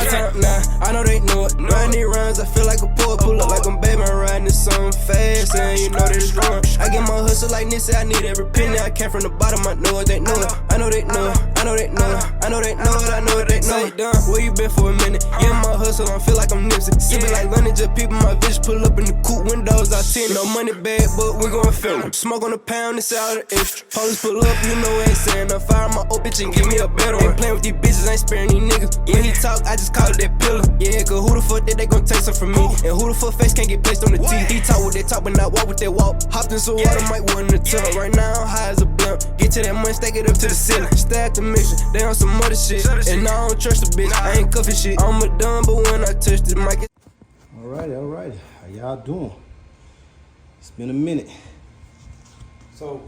top now, I know they know it. Run these runs, I feel like a poet. Pull up like I'm baby, riding this song fast, and you know that it's wrong. I get my hustle like this, I need every penny. I came from the bottom, I know it, they know it. I know they know it, I know they know it. I know they know it, I know it, they know it. Done, where you been for a minute? Yeah, my hustle, I feel like I'm Nipsey. Sippin' like London, just people my bitch pull up in the coupe, windows out 10. No money bag, but we gon' film. Smoke on the pound, it's out of extra. Police pull up, you know ain't saying enough. Fire my old bitch and give me a better one. Ain't playing with these bitches, ain't sparing these niggas. When he talk, I just call it that pillar. Yeah, cause who the fuck that they gon' take some from me? And who the fuck face can't get placed on the T? He talk with that talk, but not walk with that walk. Hopped in some water, might want in the tub. Right now, I'm high as a blunt. Get to that money, stack it up to the ceiling. Stack the mixture, they on some other shit. And I don't trust the bitch, I ain't cuffin' shit. I'm a dumb, but when I touch the mic, Alrighty. How y'all doing? It's been a minute. So,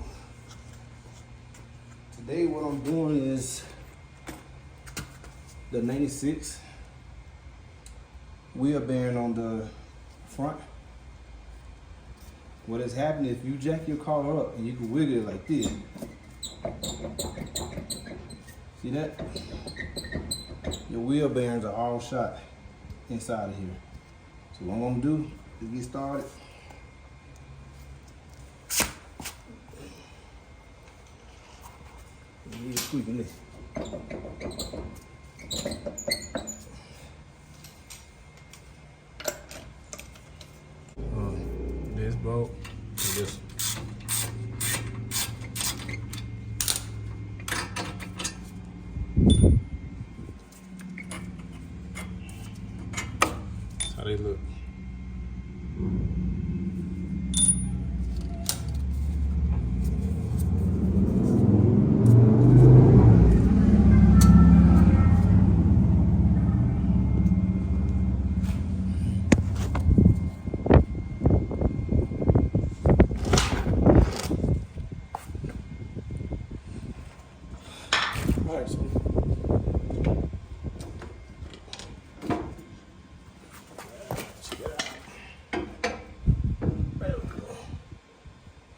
today what I'm doing is the 96 wheel bearing on the front. What has happened if you jack your car up and you can wiggle it like this. See that? Your wheel bearings are all shot inside of here. So what I'm gonna do to get started, you're squeaking this. This bolt and this. That's how they look. Alright, so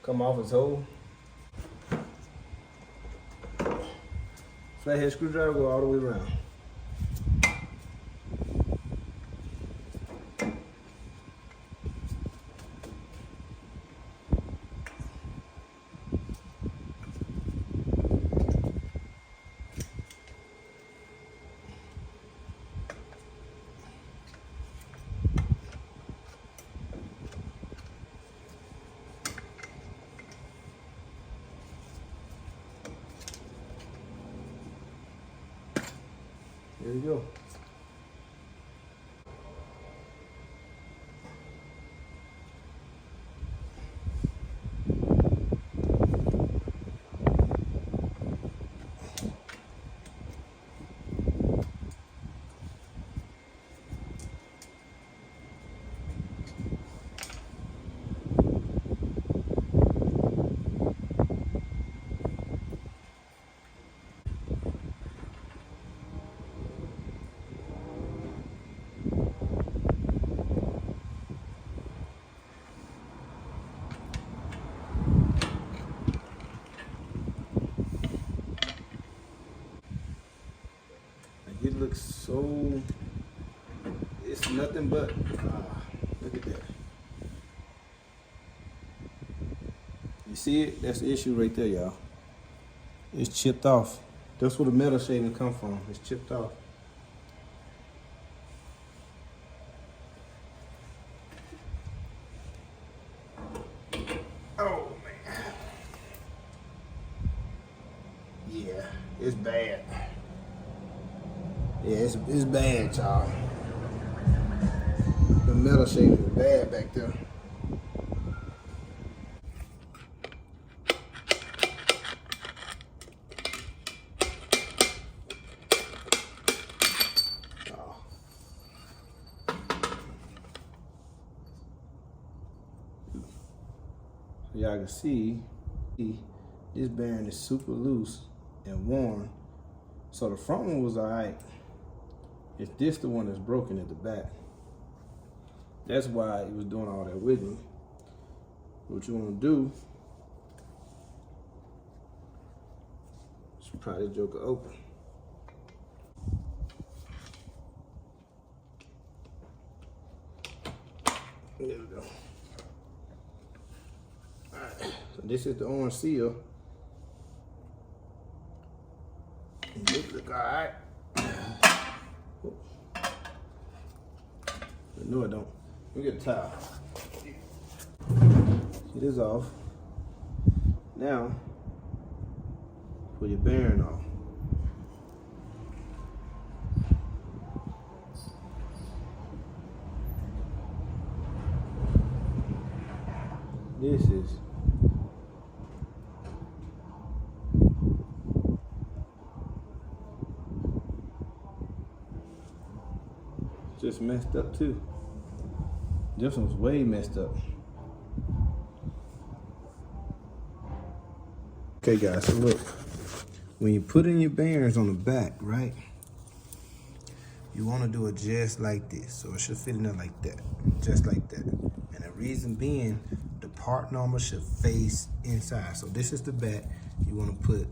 come off its hole. Flathead screwdriver go all the way around. There you go. It looks so, it's nothing but, look at that. You see it? That's the issue right there, y'all. It's chipped off. That's where the metal shaving come from. It's chipped off. Oh, man. Yeah, it's bad. Yeah, it's bad, y'all. The metal shape is bad back there. Oh. So y'all can see, this bearing is super loose and worn. So the front one was alright. It's this the one that's broken at the back. That's why it was doing all that wiggling. What you want to do is pry this joker open. There we go. Alright, so this is the orange seal. It look alright. No, it don't. Let me get a towel. It is off. Now, put your bearing on. This is just messed up too. This one's way messed up. Okay guys, so look, when you put in your bearings on the back, right? You want to do it just like this. So it should fit in there like that, just like that. And the reason being, the part number should face inside. So this is the back. You want to put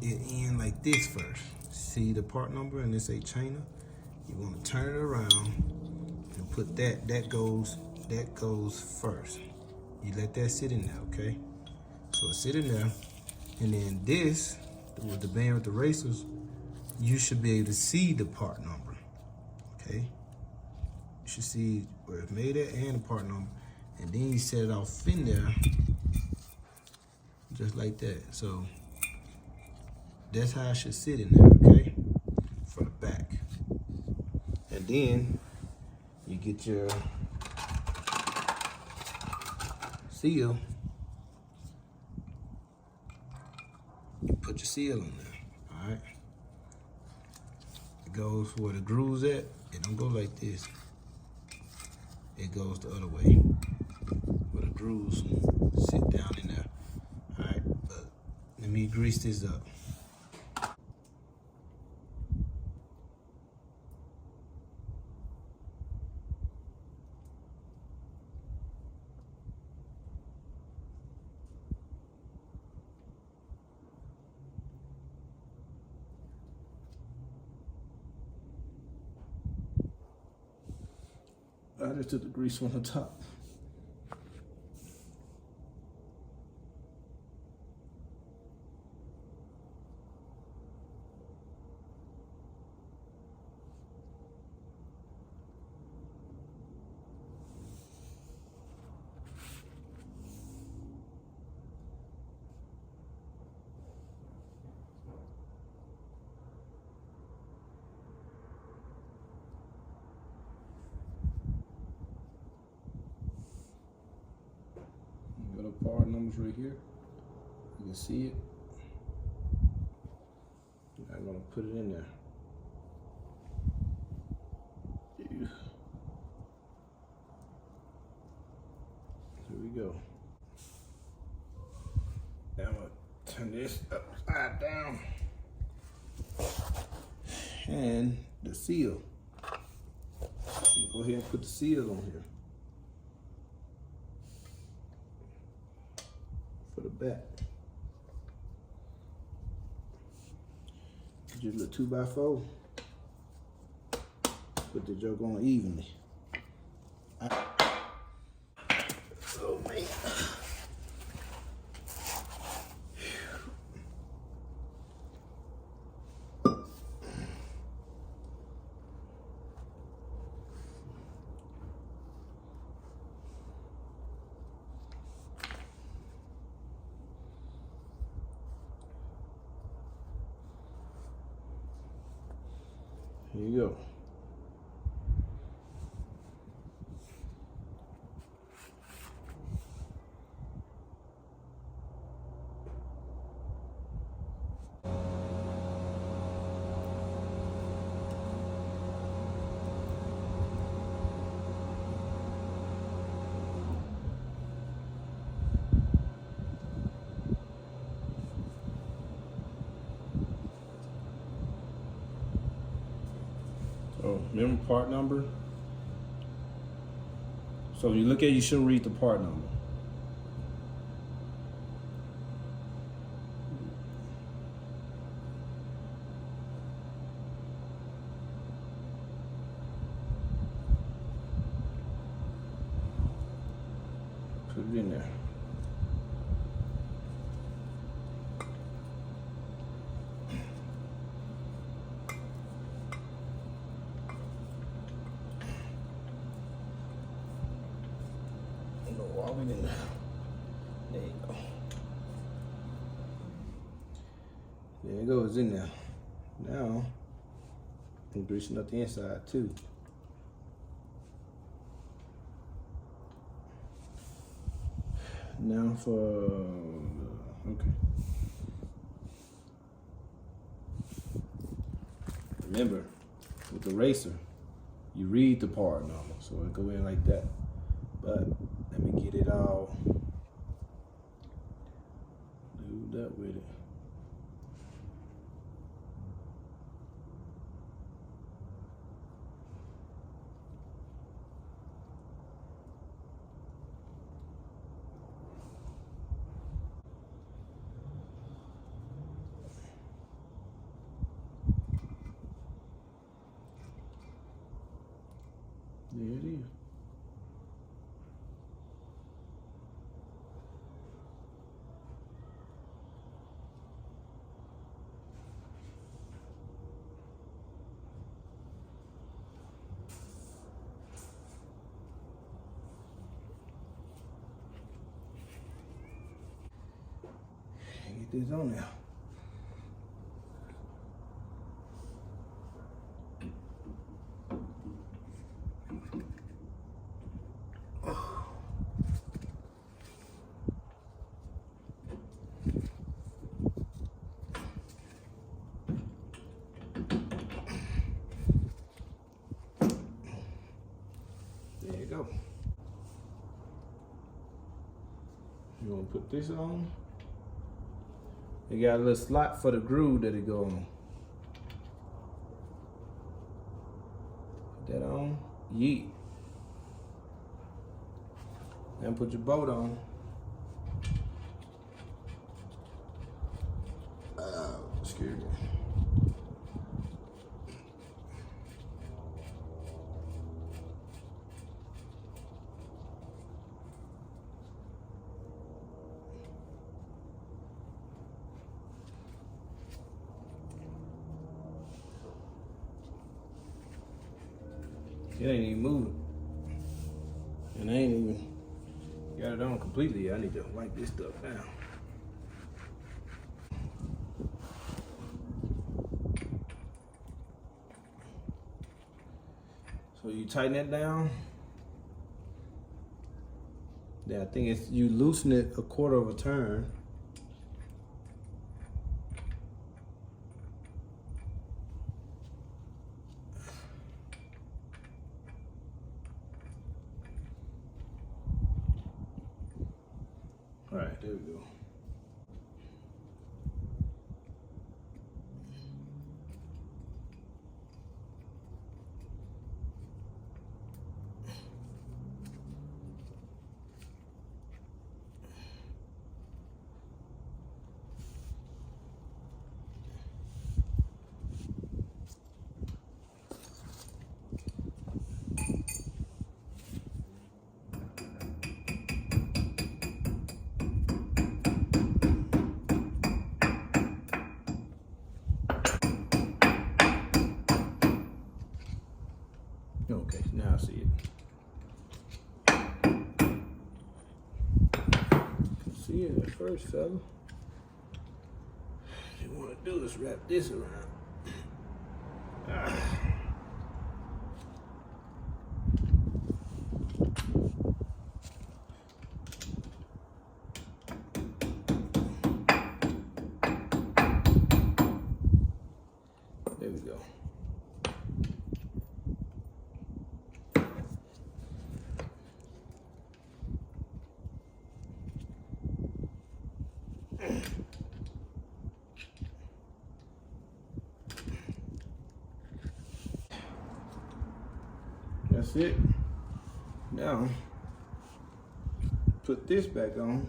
it in like this first. See the part number and this say China? You want to turn it around and put that goes first. You let that sit in there, okay? So it sit in there, and then this, with the band with the racers, you should be able to see the part number, okay? You should see where it's made at and the part number, and then you set it off in there, just like that. So that's how it should sit in there, okay? For the back. And then you get your seal. You put your seal on there, all right? It goes where the groove's at. It don't go like this. It goes the other way, where the grooves sit down in there, all right? But let me grease this up. I just took the grease from the top. Part numbers right here. You can see it. I'm gonna put it in there. Here we go. Now I'm gonna turn this upside down. And the seal. Go ahead and put the seal on here. For the back. Just a little 2x4. Put the joke on evenly. Oh man. Here you go. Oh, remember part number? So when you look at it, you should read the part number. Put it in there. There you go. There it goes in there. Now, I'm greasing up the inside too. Now for, okay. Remember, with the racer, you read the part normal, so it go in like that. But let me get it all lubed up with it. There it is. Get this on there. There you go. You want to put this on? It got a little slot for the groove that it go on. Put that on. Yeet. Then put your bolt on. Excuse me. It ain't even moving. And I ain't even got it on completely. I need to wipe this stuff down. So you tighten that down. Then I think it's you loosen it a quarter of a turn. All right, there we go. Okay, now I see it. See it at first, fella. What you want to do is wrap this around. There we go. That's it. Now, put this back on.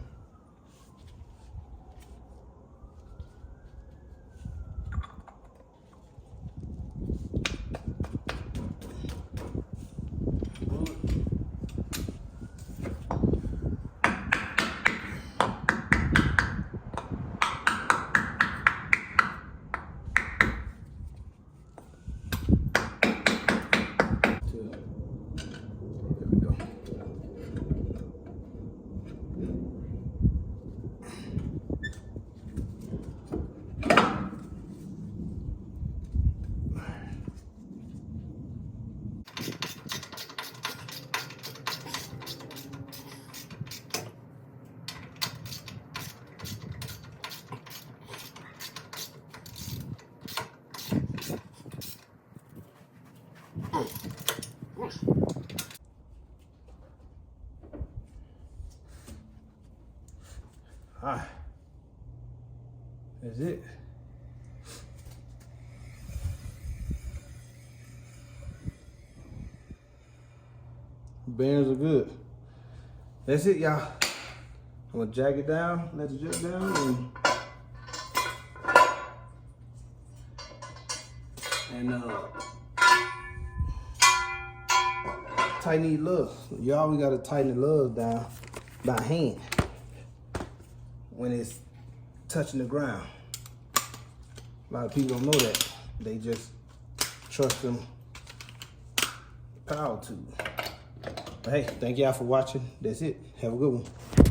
Alright. That's it. Bearings are good. That's it, y'all. I'm gonna jack it down, let it jack down, and tighten these lugs. You always gotta tighten the lugs down by hand when it's touching the ground. A lot of people don't know that. They just trust them power tools. But hey, thank y'all for watching. That's it. Have a good one.